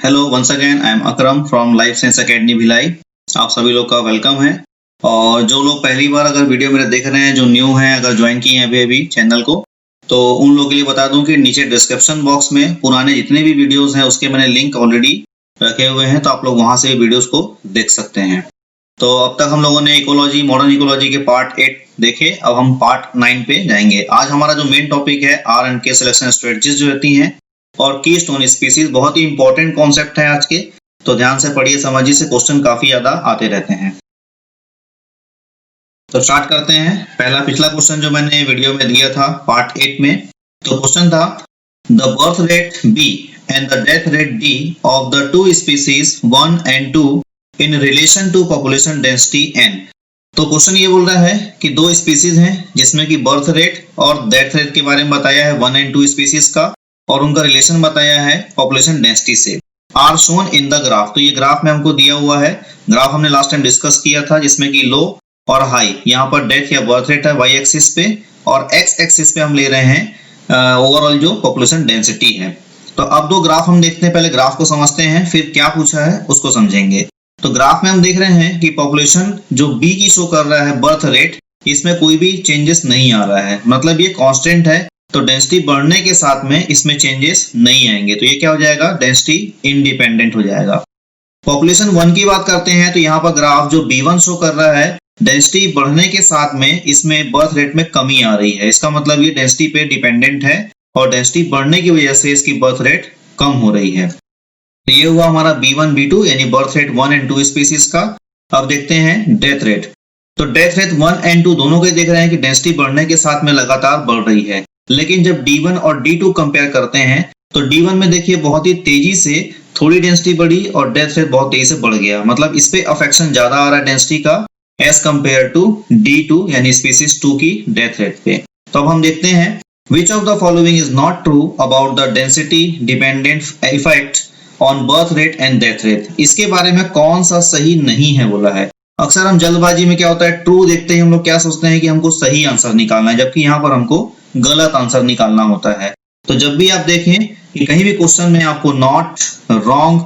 Hello once again I am Akram from life science academy Bhilai. आप सभी लोग का वेलकम है। और जो लोग पहली बार अगर वीडियो मेरे देख रहे हैं, जो न्यू हैं, अगर ज्वाइन किए हैं अभी चैनल को, तो उन लोगों के लिए बता दूं कि नीचे डिस्क्रिप्शन बॉक्स में पुराने जितने भी वीडियोस हैं उसके मैंने लिंक ऑलरेडी रखे हुए हैं, तो आप लोग वहां से वीडियोस को देख सकते हैं। तो अब तक हम लोगों ने इकोलॉजी, मॉडर्न इकोलॉजी के पार्ट 8 देखे। अब हम पार्ट 9 पे जाएंगे। आज हमारा जो मेन टॉपिक है आर एंड के सिलेक्शन स्ट्रेटजीज जो रहती हैं और कीस्टोन स्पीसीज, बहुत ही इंपॉर्टेंट कॉन्सेप्ट है आज के, तो ध्यान से पढ़िए, समझिए, से क्वेश्चन काफी ज्यादा आते रहते हैं। तो स्टार्ट करते हैं। पिछला क्वेश्चन जो मैंने वीडियो में दिया था पार्ट 8 में, तो क्वेश्चन था the birth rate B and the death rate D of the two species 1 and 2 in relation to population density n। तो क्वेश्चन ये बोल रहा है कि दो स्पीसीज हैं जिसमें कि बर्थ रेट और डेथ रेट के बारे में बताया है 1 and 2 स्पीसीज का, और उनका रिलेशन बताया है पॉपुलेशन डेंसिटी से। Are shown in the graph, तो ये ग्राफ में हमको दिया हुआ है। ग्राफ हमने लास्ट टाइम डिस्कस किया था जिसमें कि लो और हाई, यहाँ पर डेथ या बर्थ रेट है वाई एक्सिस पे, और एक्स एक्सिस पे हम ले रहे हैं ओवरऑल जो पॉपुलेशन डेंसिटी है। तो अब दो ग्राफ हम देखते हैं, पहले ग्राफ को समझते हैं, फिर क्या पूछा है उसको समझेंगे। तो ग्राफ में हम देख रहे हैं कि पॉपुलेशन जो बी की शो कर रहा है बर्थ रेट, इसमें कोई भी चेंजेस नहीं आ रहा है, मतलब ये कांस्टेंट है। तो डेंसिटी बढ़ने के साथ में इसमें चेंजेस नहीं आएंगे, तो ये क्या हो जाएगा, डेंसिटी इंडिपेंडेंट हो जाएगा। पॉपुलेशन 1 की बात करते हैं, तो यहाँ पर ग्राफ जो B1 शो कर रहा है, डेंसिटी बढ़ने के साथ में इसमें बर्थ रेट में कमी आ रही है। इसका मतलब ये डेंसिटी पे डिपेंडेंट है और डेंसिटी बढ़ने की वजह से इसकी बर्थ रेट कम हो रही है। तो ये हुआ हमारा B1 B2 यानी बर्थ रेट 1 and 2 स्पीसीज का। अब देखते हैं डेथ रेट। तो डेथ रेट 1 and 2 दोनों के देख रहे हैं कि डेंसिटी बढ़ने के साथ में लगातार बढ़ रही है, लेकिन जब D1 और D2 कंपेयर करते हैं तो D1 में देखिए बहुत ही तेजी से थोड़ी डेंसिटी बढ़ी और डेथ रेट बहुत तेजी से बढ़ गया, मतलब इस पे अफेक्शन ज्यादा आ रहा है डेंसिटी का एज कंपेयर टू D2 यानी स्पीसीज 2 की डेथ रेट पे। तो अब हम देखते हैं which of the following is not true about the density dependent effect on birth rate and death rate. इसके बारे में कौन सा सही नहीं है बोला है। अक्सर हम जल्दबाजी में क्या होता है, ट्रू देखते ही हम लोग क्या सोचते हैं कि हमको सही आंसर निकालना है, जबकि यहाँ पर हमको गलत आंसर निकालना होता है। तो जब भी आप देखें कि कहीं भी क्वेश्चन में आपको नॉट, रॉन्ग,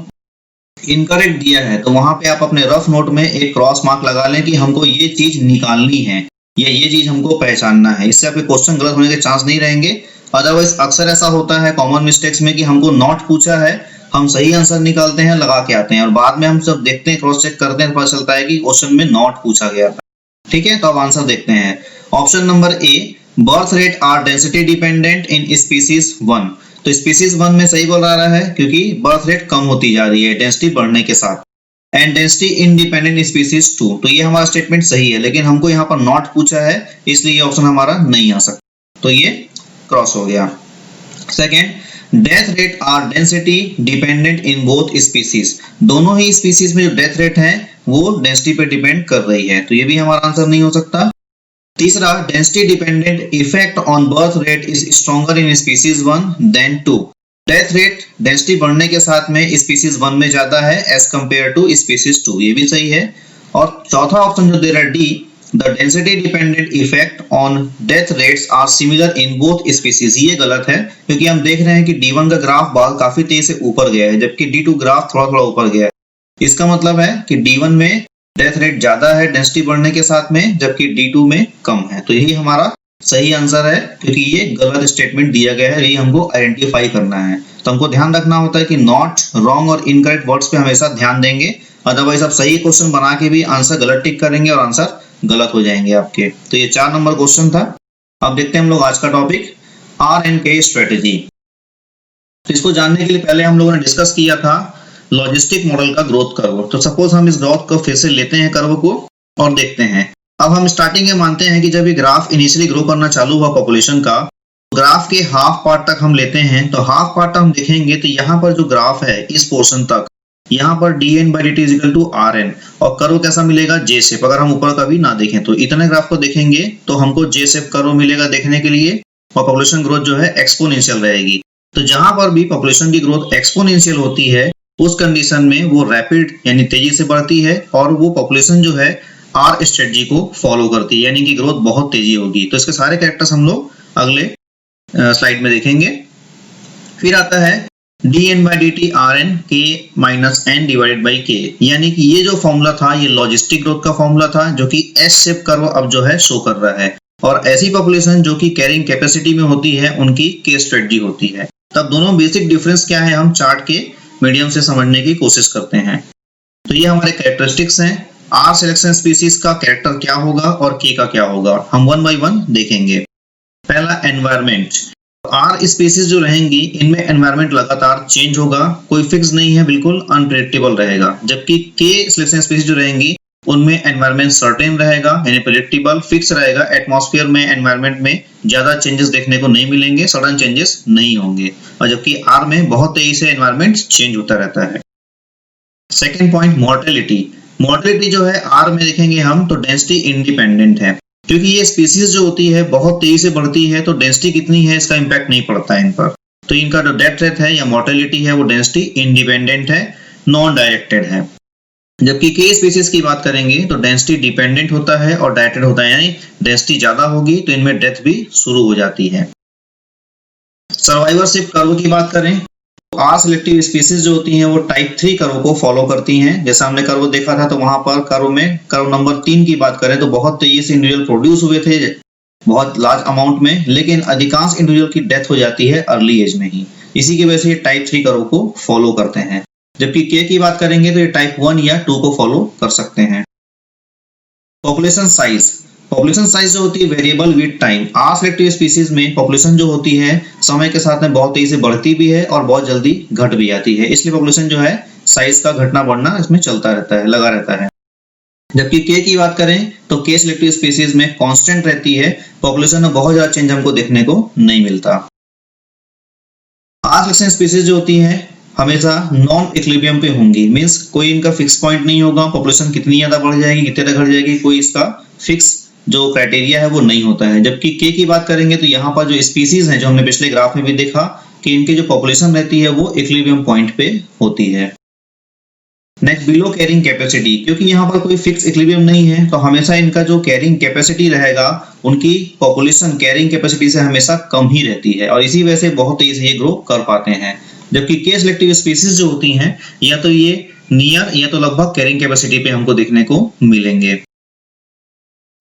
इनकरेक्ट दिया है, तो वहां पे आप अपने रफ नोट में एक क्रॉस मार्क लगा लें कि हमको ये चीज निकालनी है या ये चीज हमको पहचानना है। इससे आपके क्वेश्चन गलत होने के चांस नहीं रहेंगे। अदरवाइज अक्सर ऐसा होता है कॉमन मिस्टेक्स में कि हमको नॉट पूछा है, हम सही आंसर निकालते हैं, लगा के आते हैं, और बाद में हम सब देखते हैं, क्रॉस चेक करते हैं, पता चलता है कि क्वेश्चन में नॉट पूछा गया था। ठीक है, तो अब आंसर देखते हैं। Option number A, birth rate are density dependent in species 1। तो स्पीसीज 1 में सही बोल रहा है क्योंकि बर्थ रेट कम होती जा रही है डेंसिटी बढ़ने के साथ। एंड डेंसिटी इंडिपेंडेंट स्पीसीज 2, तो ये हमारा स्टेटमेंट सही है, लेकिन हमको यहाँ पर नॉट पूछा है, इसलिए ये ऑप्शन हमारा नहीं आ सकता, तो ये क्रॉस हो गया। Second, death rate are density dependent in both species. दोनों ही स्पीसीज में जो डेथ रेट है वो डेंसिटी पे डिपेंड कर रही है, तो ये भी हमारा आंसर नहीं हो सकता। तीसरा, density dependent effect on birth rate is stronger in species 1 than 2। Death rate density बढ़ने के साथ में स्पीसीज 1 में ज्यादा है एज कंपेयर टू स्पीसीज 2, ये भी सही है। और चौथा ऑप्शन जो दे रहा है D, the density dependent effect on death rates are similar in both species, ये गलत है, क्योंकि हम देख रहे हैं कि D1 का ग्राफ काफी तेजी से ऊपर गया है, जबकि D2 ग्राफ थोड़ा थोड़ा ऊपर गया है। इसका मतलब है कि D1 में डेथ रेट ज्यादा है डेंसिटी बढ़ने के साथ में, जबकि D2 में कम है। तो यही हमारा सही आंसर है, क्योंकि ये गलत स्टेटमेंट दिया गया है, यही हमको आइडेंटिफाई करना है। तो हमको ध्यान रखना होता है कि नॉट, रॉन्ग और इनकरेक्ट वर्ड्स पे हमेशा ध्यान देंगे, अदरवाइज आप सही क्वेश्चन बना के भी आंसर गलत टिक करेंगे और आंसर गलत हो जाएंगे आपके। तो ये 4 नंबर क्वेश्चन था। अब देखते हैं हम लोग आज का टॉपिक आर एंड के स्ट्रेटेजी। तो इसको जानने के लिए पहले हम लोगों ने डिस्कस किया था लॉजिस्टिक मॉडल का ग्रोथ कर्व। तो सपोज हम इस ग्रोथ कर्व फिर से लेते हैं कर्व को और देखते हैं। अब हम स्टार्टिंग में मानते हैं कि जब ये ग्राफ इनिशियली ग्रो करना चालू हुआ पॉपुलेशन का, ग्राफ के हाफ पार्ट तक हम लेते हैं, तो हाफ पार्ट हम देखेंगे तो यहाँ पर जो ग्राफ है इस पोर्शन तक, यहाँ पर dn/dt is equal to rn, और कर्व कैसा मिलेगा, जे शेप। अगर हम ऊपर का भी ना देखें तो इतने ग्राफ को देखेंगे तो हमको जे शेप कर्व मिलेगा देखने के लिए, और पॉपुलेशन ग्रोथ जो है एक्सपोनेंशियल रहेगी। तो जहां पर भी पॉपुलेशन की ग्रोथ एक्सपोनेंशियल होती है उस कंडीशन में वो रैपिड यानी तेजी से बढ़ती है, और वो पॉपुलेशन जो है आर स्ट्रेटजी को फॉलो करती है, यानी कि ग्रोथ बहुत तेजी होगी। तो इसके सारे कैरेक्टर्स हम लोग अगले स्लाइड में देखेंगे। फिर आता है dn by dt rn k minus n divided by k, यानी कि ये जो फॉर्मूला था ये लॉजिस्टिक ग्रोथ का फॉर्मूला था जो कि एस शेप कर्व अब जो है शो कर रहा है, और ऐसी पॉपुलेशन जो कि कैरिंग कैपेसिटी में होती है उनकी के स्ट्रेटजी होती है। तब दोनों बेसिक डिफरेंस क्या है हम चार्ट के मीडियम से समझने की कोशिश करते हैं। तो ये हमारे कैरेक्टरिस्टिक्स हैं। आर सिलेक्शन स्पीसीज का कैरेक्टर क्या होगा और के का क्या होगा, हम वन बाय वन देखेंगे। पहला एनवायरमेंट। आर स्पीसीज जो रहेंगी इनमें एनवायरमेंट लगातार चेंज होगा, कोई फिक्स नहीं है, बिल्कुल अनप्रेडिक्टेबल रहेगा। जबकि के सिलेक्शन स्पीसीज जो रहेंगी उनमें एनवायरमेंट सर्टेन रहेगा, यानी प्रेडिक्टेबल फिक्स रहेगा। एटमॉस्फेयर में एनवायरमेंट में ज्यादा चेंजेस देखने को नहीं मिलेंगे, सडन चेंजेस नहीं होंगे, और जबकि आर में बहुत तेजी से एनवायरमेंट चेंज होता रहता है। Second point mortality. मोर्टेलिटी जो है आर में देखेंगे हम तो डेंसिटी इंडिपेंडेंट है, क्योंकि ये स्पीसीज जो होती है बहुत तेजी से बढ़ती है, तो डेंसिटी कितनी है इसका इंपैक्ट नहीं पड़ता है इन पर। तो इनका जो डेथ रेट है या मोर्टेलिटी है वो डेंसिटी इंडिपेंडेंट है, नॉन डायरेक्टेड है। जबकि के स्पीसीज की बात करेंगे तो डेंसिटी डिपेंडेंट होता है और डायरेक्टेड होता है, यानी डेंसिटी ज्यादा होगी तो इनमें डेथ भी शुरू हो जाती है। सर्वाइवरशिप कर्व की बात करें तो आर सिलेक्टिव स्पीसीज जो होती हैं वो टाइप 3 कर्व को फॉलो करती हैं। जैसा हमने कर्व देखा था तो वहां पर कर्व में कर्व नंबर 3 की बात करें तो बहुत तेजी से इंडिविजुअल प्रोड्यूस हुए थे बहुत लार्ज अमाउंट में, लेकिन अधिकांश इंडिविजुअल की डेथ हो जाती है अर्ली एज में ही। इसी की वजह से टाइप 3 कर्व को फॉलो करते हैं। जबकि के की बात करेंगे तो ये टाइप 1 या 2 को फॉलो कर सकते हैं। Population size. पॉपुलेशन साइज जो होती है variable with time. R selective species में पॉपुलेशन जो होती है समय के साथ में बहुत तेजी से बढ़ती भी है और बहुत जल्दी घट भी जाती है, इसलिए पॉपुलेशन जो है साइज का घटना बढ़ना इसमें चलता रहता है, लगा रहता है। जबकि के की बात करें तो के सिलेक्टिव स्पीसीज में कांस्टेंट रहती है, पॉपुलेशन में बहुत ज्यादा चेंज हमको देखने को नहीं मिलता। आर सिलेक्शन स्पीसीज जो होती है हमेशा नॉन इक्विलिब्रियम पे होंगी, मींस कोई इनका फिक्स पॉइंट नहीं होगा, पॉपुलेशन कितनी ज्यादा बढ़ जाएगी कितने तक घट जाएगी कोई इसका फिक्स जो क्राइटेरिया है वो नहीं होता है। जबकि के की बात करेंगे तो यहाँ पर जो स्पीसीज हैं जो हमने पिछले ग्राफ में भी देखा कि इनकी जो पॉपुलेशन रहती है वो इक्विलिब्रियम पॉइंट पे होती है। Next below carrying capacity. क्योंकि यहाँ पर कोई फिक्स इक्विलिब्रियम नहीं है तो हमेशा इनका जो कैरिंग कैपेसिटी रहेगा उनकी पॉपुलेशन कैरिंग कैपेसिटी से हमेशा कम ही रहती है, और इसी वजह से बहुत तेजी से ये ग्रो कर पाते हैं। जबकि के सिलेक्टिव स्पीसीज जो होती हैं या तो ये नियर या तो लगभग कैरिंग कैपेसिटी पे हमको देखने को मिलेंगे।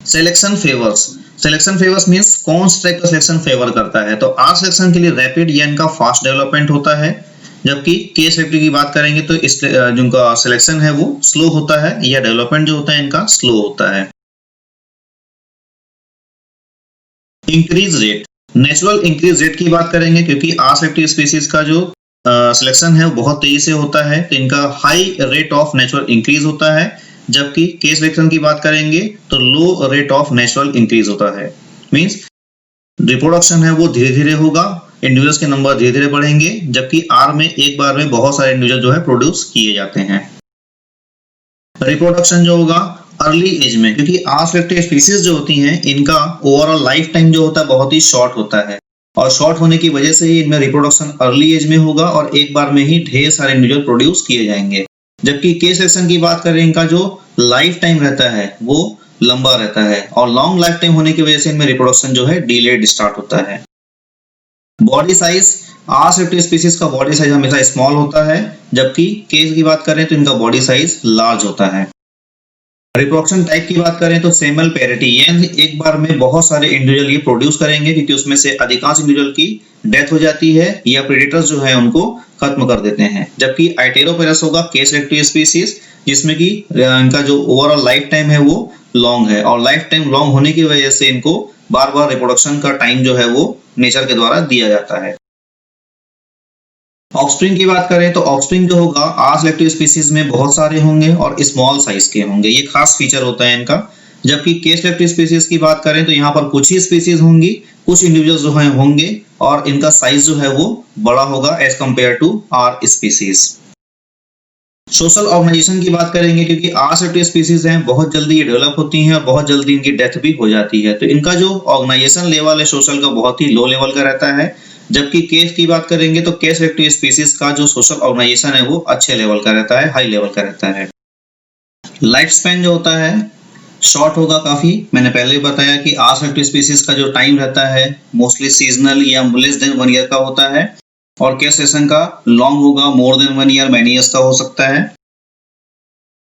Selection favours. Selection favours means कौन सा टाइप का सिलेक्शन फेवर करता है, तो आर सिलेक्शन के लिए रैपिड या इनका फास्ट डेवलपमेंट होता है। जबकि के सिलेक्टिव की बात करेंगे तो जिनका सिलेक्शन है वो स्लो होता है या डेवलपमेंट जो होता है इनका स्लो होता है। Increase rate. Natural increase rate की बात करेंगे क्योंकि आर सिलेक्टिव स्पीसीज का जो सिलेक्शन है वो बहुत तेजी से होता है तो इनका high rate of natural increase होता है। जबकि के सिलेक्शन की बात करेंगे तो लो रेट ऑफ नेचुरल इंक्रीज होता है, मींस रिप्रोडक्शन है वो धीरे धीरे होगा, इंडिविजुअल्स के नंबर धीरे धीरे बढ़ेंगे। जबकि आर में एक बार में बहुत सारे इंडिविजुअल जो है प्रोड्यूस किए जाते हैं। रिप्रोडक्शन जो होगा अर्ली एज में, क्योंकि आर सिलेक्टिव स्पीसीज जो होती हैं इनका ओवरऑल लाइफ टाइम जो होता है बहुत ही शॉर्ट होता है, और शॉर्ट होने की वजह से ही इनमें रिप्रोडक्शन अर्ली एज में होगा और एक बार में ही ढेर सारे इंडिविजुअल प्रोड्यूस किए जाएंगे। जबकि के सिलेक्शन की बात करें इनका जो लाइफ टाइम रहता है वो लंबा रहता है, और लॉन्ग लाइफ टाइम होने की वजह से इनमें रिप्रोडक्शन जो है डिलेड स्टार्ट होता है। Body size. R selective species का बॉडी साइज हमेशा स्मॉल होता है, जबकि के की बात करें तो इनका बॉडी साइज लार्ज होता है। रिप्रोडक्शन टाइप की बात करें तो सेमल पैरिटी, यानी एक बार में बहुत सारे इंडिविजुअल ये प्रोड्यूस करेंगे क्योंकि उसमें से अधिकांश इंडिविजुअल की डेथ हो जाती है या प्रेडेटर्स जो है उनको खत्म कर देते हैं। जबकि आइटेरोपेरस होगा के सिलेक्टिव स्पीसीज जिसमें कि इनका जो ओवरऑल लाइफ टाइम है वो लॉन्ग है, और लाइफ टाइम लॉन्ग होने की वजह से इनको बार बार रिप्रोडक्शन का टाइम जो है वो नेचर के द्वारा दिया जाता है। ऑफस्प्रिंग की बात करें तो ऑफस्प्रिंग जो होगा आर सिलेक्टिव स्पीसीज में बहुत सारे होंगे और स्मॉल साइज के होंगे, ये खास फीचर होता है इनका। जबकि के सिलेक्टिव स्पीसीज की बात करें तो यहाँ पर कुछ ही स्पीसीज होंगी, कुछ इंडिविजुअल्स जो हैं होंगे और इनका साइज जो है वो बड़ा होगा as compare to R species. Social organization की बात करेंगे क्योंकि आर सिलेक्टिव स्पीसीज हैं बहुत जल्दी ये डेवलप होती हैं और बहुत जल्दी इनकी डेथ भी हो जाती है, तो इनका जो ऑर्गेनाइजेशन लेवल है सोशल का बहुत ही लो लेवल का रहता है। जबकि केस की बात करेंगे तो के सिलेक्टिव स्पीसीज का जो सोशल ऑर्गेनाइजेशन है वो अच्छे लेवल का रहता है, हाई लेवल का रहता है। लाइफ स्पैन जो होता है शॉर्ट होगा काफी। मैंने पहले ही बताया कि आर सिलेक्टिव स्पीसीज का जो टाइम रहता है मोस्टली सीजनल या लेस देन 1 ईयर का होता है, और के सेशन का लॉन्ग होगा, more than 1 year, many years का हो सकता है।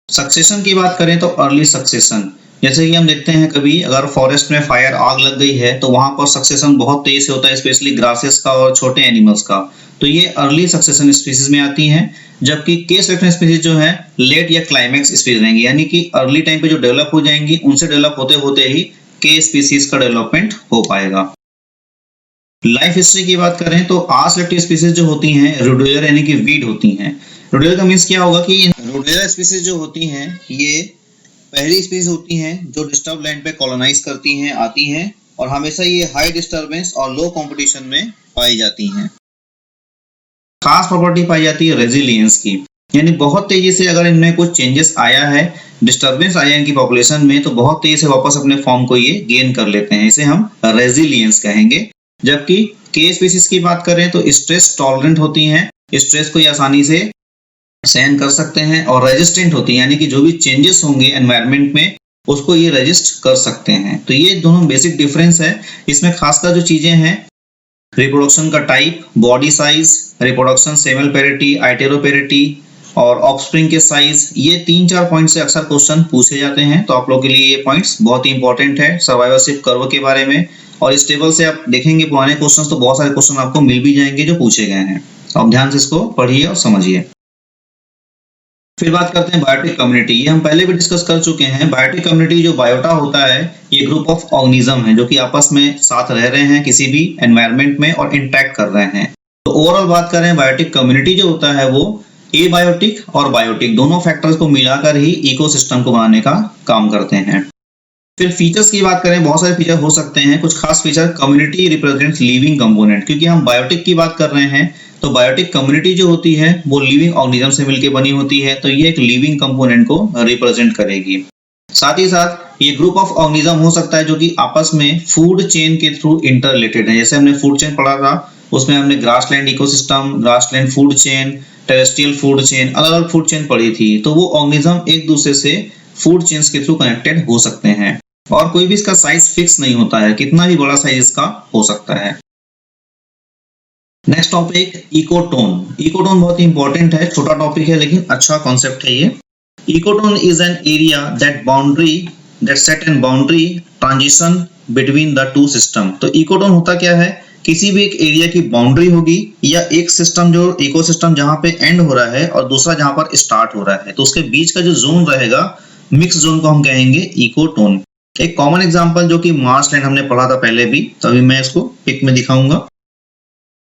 सक्सेशन की बात करें तो अर्ली सक्सेशन, जैसे कि हम देखते हैं कभी अगर फॉरेस्ट में फायर आग लग गई है तो वहां पर सक्सेशन बहुत तेज से होता है, स्पेशली ग्रासेस का और छोटे एनिमल्स का, तो ये अर्ली सक्सेशन स्पीसीज में आती हैं। जबकि के सेलेक्शन स्पीसीज जो है लेट या क्लाइमैक्स स्पीसीज रहेंगी, यानी कि अर्ली टाइम पे जो डेवलप हो जाएंगी उनसे डेवलप होते होते ही के स्पीसीज का डेवलपमेंट हो पाएगा। लाइफ हिस्ट्री की बात करें तो आसेलेक्टिव स्पीसीज जो होती हैं रोडेलिया यानी कि वीड होती हैं। रोडेलिया का मींस क्या होगा कि रोडेलिया स्पीसीज जो होती हैं ये पहली स्पीसीज होती हैं जो डिस्टर्ब लैंड पे कॉलोनाइज करती हैं, आती हैं, और हमेशा ये हाई डिस्टर्बेंस और लो कंपटीशन में पाई जाती हैं। खास प्रॉपर्टी पाई जाती है रेजिलियंस की, यानी बहुत तेजी से अगर इनमें कुछ चेंजेस आया है, डिस्टर्बेंस आया इनकी पॉपुलेशन में, तो बहुत तेजी से वापस अपने फॉर्म को ये गेन कर लेते हैं, इसे हम रेजिलियंस कहेंगे। जबकि के स्पीसीज की बात करें तो स्ट्रेस टॉलरेंट होती हैं, स्ट्रेस को ये आसानी से सहन कर सकते हैं, और रेजिस्टेंट होती हैं, यानी कि जो भी चेंजेस होंगे एनवायरनमेंट में उसको ये रेजिस्ट कर सकते हैं। तो ये दोनों बेसिक डिफरेंस है। इसमें खासकर जो चीजें हैं रिप्रोडक्शन का टाइप, बॉडी साइज, रिप्रोडक्शन सेमल पेरिटी, आइटेरोपेरिटी और ऑफस्प्रिंग के साइज, ये 3-4 पॉइंट से अक्सर क्वेश्चन पूछे जाते हैं, तो आप लोग के लिए ये पॉइंट्स बहुत ही इंपॉर्टेंट है सर्वाइवरशिप कर्व के बारे में। और इस टेबल से आप देखेंगे पुराने क्वेश्चंस तो बहुत सारे क्वेश्चन आपको मिल भी जाएंगे जो पूछे गए हैं, तो आप ध्यान से इसको पढ़िए और समझिए। फिर बात करते हैं बायोटिक कम्युनिटी, ये हम पहले भी डिस्कस कर चुके हैं। बायोटिक कम्युनिटी जो बायोटा होता है ये ग्रुप ऑफ ऑर्गेनिज्म है जो कि आपस में साथ रह रहे हैं किसी भी एनवायरनमेंट में और इंटरेक्ट कर रहे हैं। तो ओवरऑल बात करें बायोटिक कम्युनिटी जो होता है वो एबायोटिक और बायोटिक दोनों फैक्टर्स को मिलाकर ही इकोसिस्टम को बनाने का काम करते हैं। फिर फीचर्स की बात करें, बहुत सारे फीचर हो सकते हैं। कुछ खास feature, community represents living component, क्योंकि हम बायोटिक की बात कर रहे हैं तो बायोटिक कम्युनिटी जो होती है वो लिविंग ऑर्गेनिज्म से मिलकर बनी होती है, तो ये एक लिविंग कंपोनेंट को रिप्रेजेंट करेगी। साथ ही साथ ये ग्रुप ऑफ ऑर्गेनिज्म हो सकता है जो कि आपस में फूड चेन के थ्रू इंटर रिलेटेड है। जैसे हमने फूड चेन पढ़ा था, उसमें हमने grassland ecosystem, grassland food chain, terrestrial food chain, अलग अलग फूड चेन पढ़ी थी। तो वो ऑर्गेनिज्म एक दूसरे से फूड चेन्स के थ्रू कनेक्टेड हो सकते हैं, और कोई भी इसका साइज फिक्स नहीं होता है, कितना भी बड़ा साइज इसका हो सकता है। Next topic ecotone. इकोटोन बहुत ही इंपॉर्टेंट है, छोटा टॉपिक है लेकिन अच्छा कॉन्सेप्ट है ये। Ecotone is an area that set an boundary transition between the two system. तो इकोटोन होता क्या है, किसी भी एक एरिया की बाउंड्री होगी या एक सिस्टम जो इकोसिस्टम जहां पे एंड हो रहा है और दूसरा जहां पर स्टार्ट हो रहा है, तो उसके बीच का जो जोन रहेगा मिक्स जोन को हम कहेंगे इकोटोन। एक कॉमन एग्जांपल जो कि मार्शलैंड हमने पढ़ा था पहले भी, तो अभी मैं इसको पिक में दिखाऊंगा।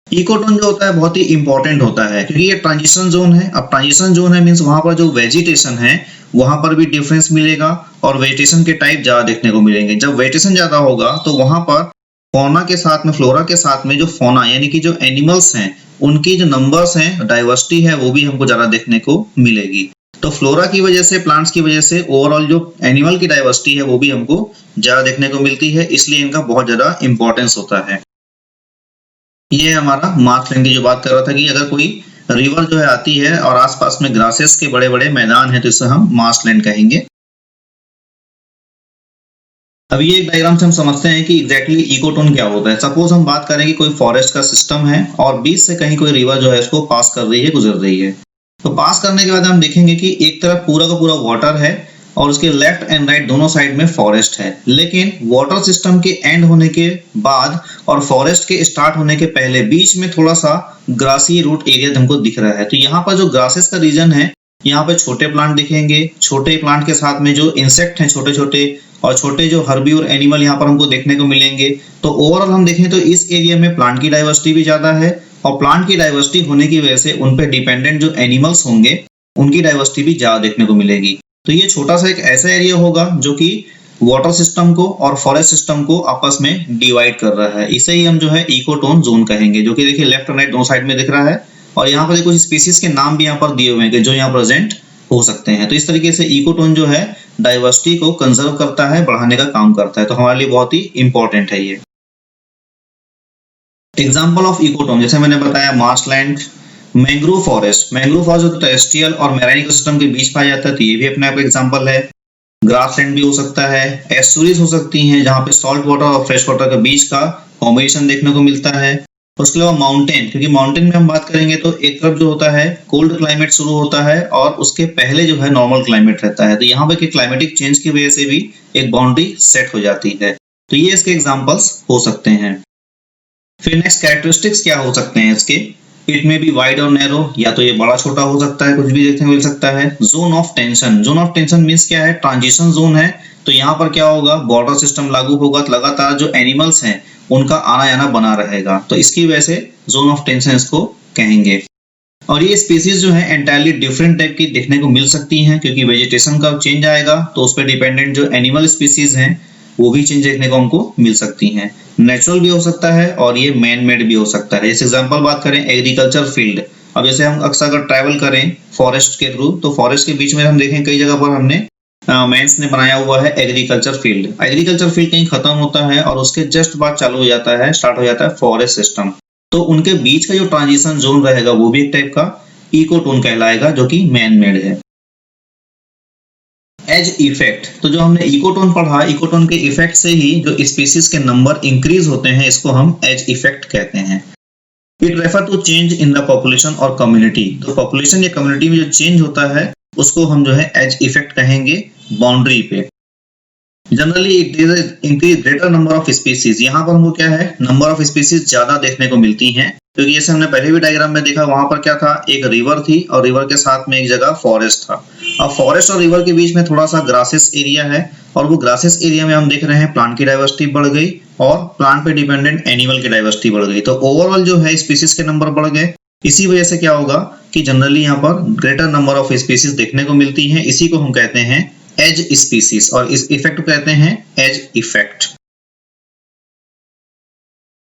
इकोटोन जो होता है बहुत ही इंपॉर्टेंट होता है क्योंकि ये ट्रांजिशन जोन है। अब ट्रांजिशन जोन है मींस वहां पर जो वेजिटेशन है वहां पर भी डिफरेंस मिलेगा और वेजिटेशन के टाइप ज्यादा देखने को मिलेंगे। जब वेजिटेशन ज्यादा होगा तो वहां पर फौना के साथ में, फ्लोरा के साथ में जो फौना यानी कि जो एनिमल्स हैं उनकी जो नंबर्स हैं, डाइवर्सिटी है, वो भी हमको ज्यादा देखने को मिलेगी। तो फ्लोरा की वजह से, प्लांट्स की वजह से ओवरऑल जो एनिमल की डाइवर्सिटी है वो भी हमको ज्यादा देखने को मिलती है, इसलिए इनका बहुत ज्यादा इंपॉर्टेंस होता है। ये हमारा मार्शलैंड की जो बात कर रहा था कि अगर कोई रिवर जो है आती है और आसपास में ग्रासेस के बड़े बड़े मैदान हैं तो इसे हम मार्शलैंड कहेंगे। अब ये एक डायग्राम से हम समझते हैं कि एग्जैक्टली इकोटोन क्या होता है। सपोज हम बात करें कि कोई फॉरेस्ट का सिस्टम है और बीच से कहीं कोई रिवर जो है इसको पास कर रही है, गुजर रही है। तो पास करने के बाद हम देखेंगे कि एक तरफ पूरा का पूरा वाटर है और उसके लेफ्ट एंड राइट दोनों साइड में फॉरेस्ट है, लेकिन वाटर सिस्टम के एंड होने के बाद और फॉरेस्ट के स्टार्ट होने के पहले बीच में थोड़ा सा ग्रासी रूट एरिया हमको दिख रहा है। तो यहाँ पर जो ग्रासेस का रीजन है, यहाँ पे छोटे प्लांट दिखेंगे, छोटे प्लांट के साथ में जो इंसेक्ट हैं छोटे छोटे, और छोटे जो हर्बी और एनिमल यहाँ पर हमको देखने को मिलेंगे। तो ओवरऑल हम देखें तो इस एरिया में प्लांट की डाइवर्सिटी भी ज्यादा है, और प्लांट की डाइवर्सिटी होने की वजह से उन पे डिपेंडेंट जो एनिमल्स होंगे उनकी डाइवर्सिटी भी ज्यादा देखने को मिलेगी। तो ये छोटा सा एक ऐसा एरिया होगा जो कि वाटर सिस्टम को और फॉरेस्ट सिस्टम को आपस में डिवाइड कर रहा है। इसे ही हम जो है इकोटोन जोन कहेंगे, जो कि देखिए लेफ्ट और राइट दोनों साइड में दिख रहा है, और यहाँ पर कुछ स्पीसीज के नाम भी यहाँ पर दिए हुए हैं जो यहाँ प्रेजेंट हो सकते हैं। तो इस तरीके से इकोटोन जो है डाइवर्सिटी को कंजर्व करता है, बढ़ाने का काम करता है, तो हमारे लिए बहुत ही इंपॉर्टेंट है ये। एग्जाम्पल ऑफ इकोटोन, जैसे मैंने बताया marshland, mangrove forest. Mangrove forest जो टेरेस्ट्रियल और मैराइन इकोसिस्टम के बीच पाया जाता है, तो ये भी अपने आप एग्जाम्पल है। ग्रासलैंड भी हो सकता है, एस्चुरीज हो सकती हैं जहां पे सॉल्ट वाटर और फ्रेश वाटर के बीच का कॉम्बिनेशन देखने को मिलता है। उसके अलावा माउंटेन, क्योंकि माउंटेन में हम बात करेंगे तो एक तरफ जो होता है कोल्ड क्लाइमेट शुरू होता है और उसके पहले जो है नॉर्मल क्लाइमेट रहता है, तो यहाँ पे क्लाइमेटिक चेंज की वजह से भी एक बाउंड्री सेट हो जाती है। तो ये इसके एग्जांपल्स हो सकते हैं। फिर नेक्स्ट कैरेक्टरिस्टिक्स क्या हो सकते हैं इसके, इट में बी वाइड और नैरो, या तो ये बड़ा छोटा हो सकता है, कुछ भी देखने को मिल सकता है। Zone of tension, zone of tension means क्या है, ट्रांजिशन जोन है, तो यहाँ पर क्या होगा, बॉर्डर सिस्टम लागू होगा, तो लगातार जो एनिमल्स हैं उनका आना जाना बना रहेगा, तो इसकी वजह से जोन ऑफ टेंशन इसको कहेंगे। और ये स्पीसीज जो है एंटायरली डिफरेंट टाइप की देखने को मिल सकती हैं, क्योंकि वेजिटेशन का चेंज आएगा तो उस पर डिपेंडेंट जो एनिमल स्पीसीज हैं वो भी चेंज देखने को हमको मिल सकती हैं। नेचुरल भी हो सकता है और ये मैन मेड भी हो सकता है। जैसे एग्जांपल बात करें एग्रीकल्चर फील्ड, अब जैसे हम अक्सर अगर ट्रैवल करें फॉरेस्ट के थ्रू, तो फॉरेस्ट के बीच में हम देखें कई जगह पर हमने मैंस ने बनाया हुआ है एग्रीकल्चर फील्ड। एग्रीकल्चर फील्ड कहीं खत्म होता है और उसके जस्ट बाद चालू हो जाता है, स्टार्ट हो जाता है फॉरेस्ट सिस्टम, तो उनके बीच का जो ट्रांजिशन जोन रहेगा वो भी एक टाइप का इकोटोन कहलाएगा, जो कि मैन मेड है। एज इफेक्ट, तो जो हमने इकोटोन पढ़ा, इकोटोन के इफेक्ट से ही जो स्पीसीज के नंबर इंक्रीज होते हैं, इसको हम एज इफेक्ट कहते हैं। It refer to change in the population और कम्युनिटी, तो पॉपुलेशन या कम्युनिटी में जो चेंज होता है उसको हम जो है एज इफेक्ट कहेंगे बाउंड्री पे। Generally it is increase greater number of species, यहाँ पर हमको क्या है, नंबर ऑफ स्पीसीज ज्यादा देखने को मिलती हैं, क्योंकि जैसे हमने पहले भी डायग्राम में देखा, वहां पर क्या था, एक रिवर थी और रिवर के साथ में एक जगह फॉरेस्ट था। अब फॉरेस्ट और रिवर के बीच में थोड़ा सा ग्रासेस एरिया है, और वो ग्रासेस एरिया में हम देख रहे हैं प्लांट की डाइवर्सिटी बढ़ गई और प्लांट पे डिपेंडेंट एनिमल की डाइवर्सिटी बढ़ गई, तो ओवरऑल जो है स्पीसीज के नंबर बढ़ गए। इसी वजह से क्या होगा कि जनरली यहाँ पर ग्रेटर नंबर ऑफ स्पीसीज देखने को मिलती हैं, इसी को हम कहते हैं एज स्पीसीज, और इस इफेक्ट को कहते हैं एज इफेक्ट।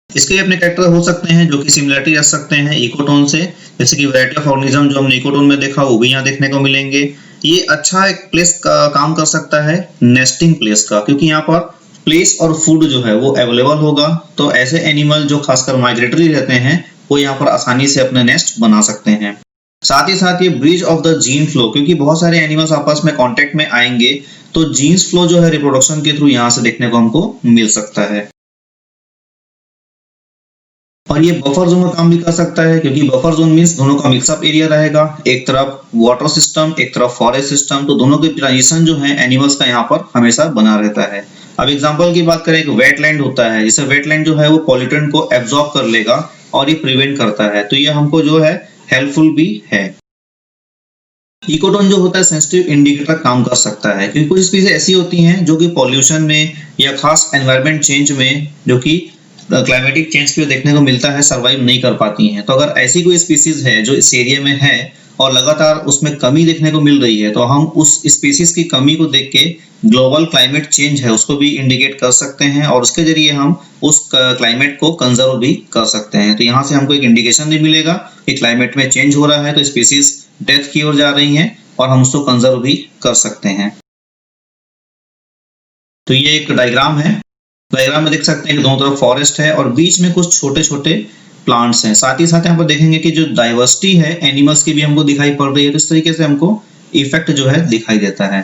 इसके अपने कैरेक्टर हो सकते हैं जो कि सिमिलरिटी रख सकते हैं इकोटोन से, जैसे कि वैरायटी ऑफ ऑर्गेनिज्म जो हमने इकोटोन में देखा वो भी यहाँ देखने को मिलेंगे। ये अच्छा एक प्लेस का काम कर सकता है नेस्टिंग प्लेस का, क्योंकि यहाँ पर प्लेस और फूड जो है वो अवेलेबल होगा, तो ऐसे एनिमल जो खासकर माइग्रेटरी रहते हैं वो यहाँ पर आसानी से अपने नेस्ट बना सकते हैं। साथ ही साथ ये bridge of the gene flow, क्योंकि बहुत सारे एनिमल्स आपस में कांटेक्ट में आएंगे, तो जीन्स फ्लो जो है रिप्रोडक्शन के थ्रू यहाँ से देखने को हमको मिल सकता है। और ये बफर जोन का काम भी कर सकता है, क्योंकि बफर जोन मींस दोनों का मिक्सअप एरिया रहेगा, एक तरफ वाटर सिस्टम एक तरफ फॉरेस्ट सिस्टम, तो दोनों के ट्रांजिशन जो है एनिमल्स का यहाँ पर हमेशा बना रहता है। अब एग्जांपल की बात करें, एक वेटलैंड होता है, जैसे वेटलैंड जो है वो पॉल्यूटेंट को एब्जॉर्ब कर लेगा और ये प्रिवेंट करता है, तो ये हमको जो है हेल्पफुल भी है। इकोटोन जो होता है सेंसिटिव इंडिकेटर काम कर सकता है, क्योंकि कुछ स्पीसीज ऐसी होती हैं जो कि पॉल्यूशन में या खास एनवायरनमेंट चेंज में, जो कि क्लाइमेटिक चेंज भी देखने को मिलता है, सरवाइव नहीं कर पाती हैं। तो अगर ऐसी कोई स्पीसीज है जो इस एरिया में है और लगातार उसमें कमी देखने को मिल रही है, तो हम उस स्पीसीज की कमी को देख के ग्लोबल क्लाइमेट चेंज है उसको भी इंडिकेट कर सकते हैं, और उसके जरिए हम उस क्लाइमेट को कंजर्व भी कर सकते हैं। तो यहाँ से हमको एक इंडिकेशन भी मिलेगा कि क्लाइमेट में चेंज हो रहा है, तो स्पीसीज डेथ की ओर जा रही हैं और हम उसको कंजर्व भी कर सकते हैं। तो ये एक डायग्राम है, डायग्राम में देख सकते हैं कि दोनों तरफ फॉरेस्ट है और बीच में कुछ छोटे छोटे प्लांट्स हैं। साथ ही साथ यहाँ पर देखेंगे कि जो डाइवर्सिटी है एनिमल्स की भी हमको दिखाई पड़ रही है, तो इस तरीके से हमको इफेक्ट जो है दिखाई देता है।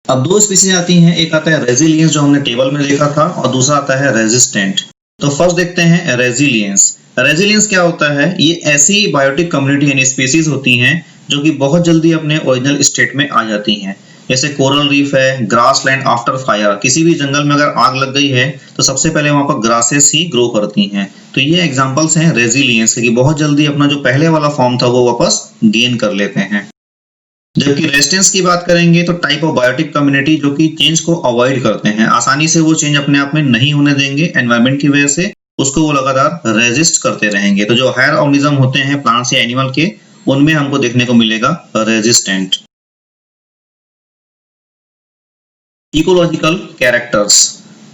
अब दो स्पीसीज आती हैं, एक आता है रेजिलियंस जो हमने टेबल में देखा था, और दूसरा आता है रेजिस्टेंट। तो फर्स्ट देखते हैं रेजिलियंस। रेजिलियंस क्या होता है, ये ऐसी बायोटिक कम्युनिटी यानी स्पीसीज होती हैं जो कि बहुत जल्दी अपने ओरिजिनल स्टेट में आ जाती हैं। जैसे कोरल रीफ है, ग्रासलैंड आफ्टर फायर, किसी भी जंगल में अगर आग लग गई है तो सबसे पहले वहां पर ग्रासेस ही ग्रो करती हैं। तो ये एग्जांपल्स हैं रेजिलियंस के, कि बहुत जल्दी अपना जो पहले वाला फॉर्म था वो वापस गेन कर लेते हैं। जबकि रेजिस्टेंस की बात करेंगे तो टाइप ऑफ बायोटिक कम्युनिटी जो कि चेंज को अवॉइड करते हैं, आसानी से वो चेंज अपने आप में नहीं होने देंगे, एनवायरमेंट की वजह से उसको वो लगातार रेजिस्ट करते रहेंगे। तो जो हायर ऑर्गेनिज्म होते हैं प्लांट्स या एनिमल के, उनमें हमको देखने को मिलेगा रेजिस्टेंट। इकोलॉजिकल कैरेक्टर्स,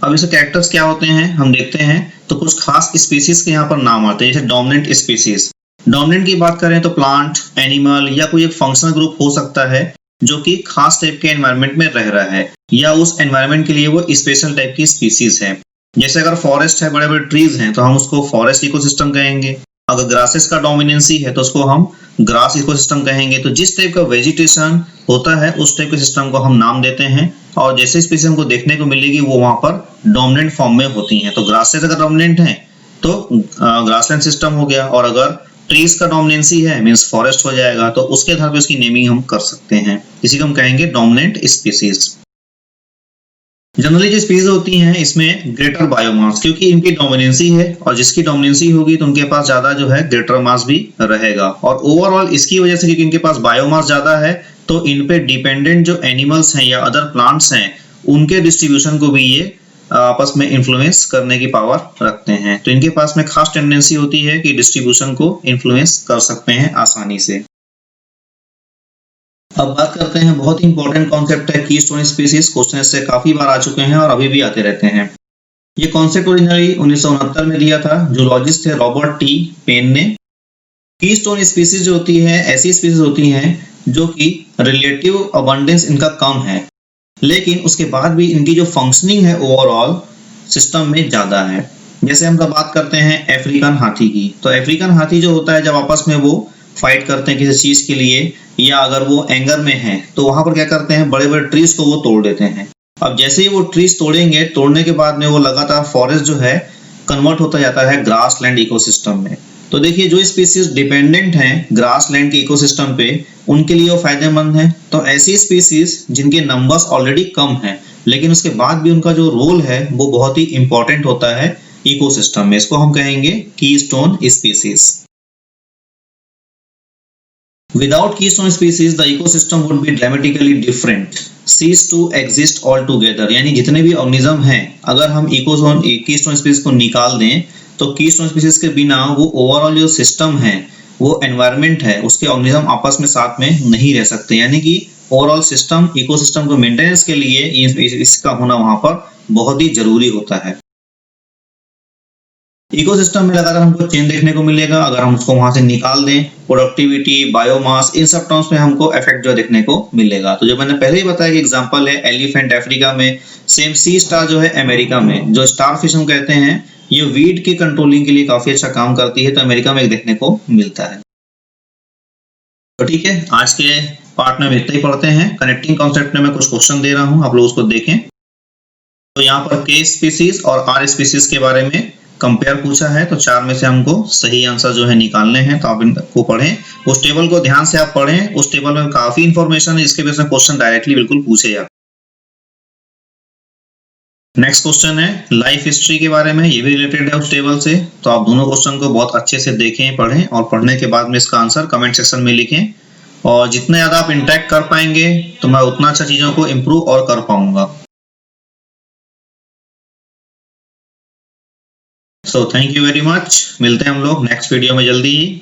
अब इसे कैरेक्टर्स क्या होते हैं हम देखते हैं। तो कुछ खास स्पीसीज के यहाँ पर नाम आते हैं, जैसे डोमिनेंट स्पीसीज। डोमिनेंट की बात करें तो प्लांट, एनिमल या कोई एक फंक्शनल ग्रुप हो सकता है जो कि खास टाइप के एनवायरनमेंट में रह रहा है, या उस एनवायरनमेंट के लिए वो स्पेशल टाइप की स्पीसीज है। जैसे अगर फॉरेस्ट है, बड़े बड़े ट्रीज हैं, तो हम उसको फॉरेस्ट इकोसिस्टम कहेंगे। अगर ग्रासेस का डोमिनेंसी है तो उसको हम ग्रास इकोसिस्टम कहेंगे। तो जिस टाइप का वेजिटेशन होता है उस टाइप के सिस्टम को हम नाम देते हैं, और जैसे स्पीसीज हमको देखने को मिलेगी वो वहां पर डोमिनेंट फॉर्म में होती हैं। तो ग्रासेस अगर डोमिनेंट हैं तो ग्रासलैंड सिस्टम हो गया, और अगर ट्रीज का डोमिनेंसी है मींस फॉरेस्ट हो जाएगा, तो उसके आधार पर उसकी नेमिंग हम कर सकते हैं। इसी को हम कहेंगे डोमिनेंट स्पीसीज। जनरली जो स्पीसीज होती हैं इसमें ग्रेटर बायोमास, क्योंकि इनकी डोमिनेंसी है और जिसकी डोमिनेंसी होगी तो उनके पास ज्यादा जो है ग्रेटर मास भी रहेगा। और ओवरऑल इसकी वजह से, क्योंकि इनके पास बायोमास ज्यादा है, तो इन पे डिपेंडेंट जो एनिमल्स हैं या अदर प्लांट्स हैं उनके डिस्ट्रीब्यूशन को भी ये आपस में इन्फ्लुएंस करने की पावर रखते हैं। तो इनके पास में खास टेंडेंसी होती है कि डिस्ट्रीब्यूशन को इन्फ्लुएंस कर सकते हैं आसानी से। अब बात करते हैं, बहुत ही इंपॉर्टेंट कॉन्सेप्ट है कीस्टोन स्पीसीज। क्वेश्चन इससे काफी बार आ चुके हैं और अभी भी आते रहते हैं। ये कॉन्सेप्ट ओरिजिनली 1969 में दिया था, जूलॉजिस्ट थे रॉबर्ट टी पेन ने। कीस्टोन स्पीसीज जो होती है ऐसी स्पीसीज होती हैं जो कि रिलेटिव अबंडेंस इनका कम है, लेकिन उसके बाद भी इनकी जो फंक्शनिंग है ओवरऑल सिस्टम में ज्यादा है। जैसे हम बात करते हैं अफ्रीकन हाथी की, तो अफ्रीकन हाथी जो होता है जब आपस में वो फाइट करते हैं किसी चीज के लिए, या अगर वो एंगर में है तो वहां पर क्या करते हैं, बड़े बड़े ट्रीज को वो तोड़ देते हैं। अब जैसे ही वो ट्रीज तोड़ेंगे, तोड़ने के बाद में वो लगातार फॉरेस्ट जो है कन्वर्ट होता जाता है ग्रासलैंड इकोसिस्टम में। तो देखिए, जो स्पीसीज डिपेंडेंट हैं ग्रासलैंड के इकोसिस्टम पे, उनके लिए वो फायदेमंद है। तो ऐसी स्पीसीज जिनके नंबर्स ऑलरेडी कम हैं लेकिन उसके बाद भी उनका जो रोल है वो बहुत ही इंपॉर्टेंट होता है इकोसिस्टम में, इसको हम कहेंगे keystone species. Without keystone species, the ecosystem would be dramatically different, cease to exist altogether। यानी जितने भी ऑर्गेनिज्म हैं, अगर हम कीस्टोन स्पीसीज को निकाल दें तो कीस्टोन स्पीसीज के बिना वो ओवरऑल जो सिस्टम है, वो एनवायरनमेंट है, उसके ऑर्गेनिज्म आपस में साथ में नहीं रह सकते। यानी कि ओवरऑल सिस्टम, इकोसिस्टम को मेंटेनेंस के लिए इसका होना वहां पर बहुत ही जरूरी होता है। इकोसिस्टम में लगातार हमको चेंज देखने को मिलेगा। अगर हम उसको वहां से निकाल दें, प्रोडक्टिविटी, बायोमास, इन सब टर्म्स में हमको इफेक्ट जो देखने को मिलेगा। तो जो मैंने पहले ही बताया कि एग्जांपल है एलिफेंट अफ्रीका में, सेम सी स्टार जो है अमेरिका में, जो स्टार फिश हम कहते हैं, ये वीड की कंट्रोलिंग के लिए काफी अच्छा काम करती है, तो अमेरिका में देखने को मिलता है। तो ठीक है, आज के पार्ट में इतना ही पढ़ते हैं। कनेक्टिंग कॉन्सेप्ट में मैं कुछ क्वेश्चन दे रहा हूँ, आप लोग उसको देखें। तो यहाँ पर के स्पीसीज और आर स्पीसीज के बारे में कंपेयर पूछा है, तो 4 में से हमको सही आंसर जो है निकालने हैं। तो आप इनको पढ़ें, उस टेबल को ध्यान से आप पढ़ें। उस टेबल में काफी इंफॉर्मेशन है, इसके बेस में क्वेश्चन डायरेक्टली बिल्कुल पूछे जाते। नेक्स्ट क्वेश्चन है लाइफ हिस्ट्री के बारे में, ये भी रिलेटेड है उस टेबल से। तो आप दोनों क्वेश्चन को बहुत अच्छे से देखें, पढ़ें, और पढ़ने के बाद में इसका आंसर कमेंट सेक्शन में लिखें। और जितने ज्यादा आप इंटरेक्ट कर पाएंगे तो मैं उतना अच्छा चीजों को इम्प्रूव और कर पाऊंगा। So thank you very much. मिलते हैं हम लोग नेक्स्ट वीडियो में जल्दी ही।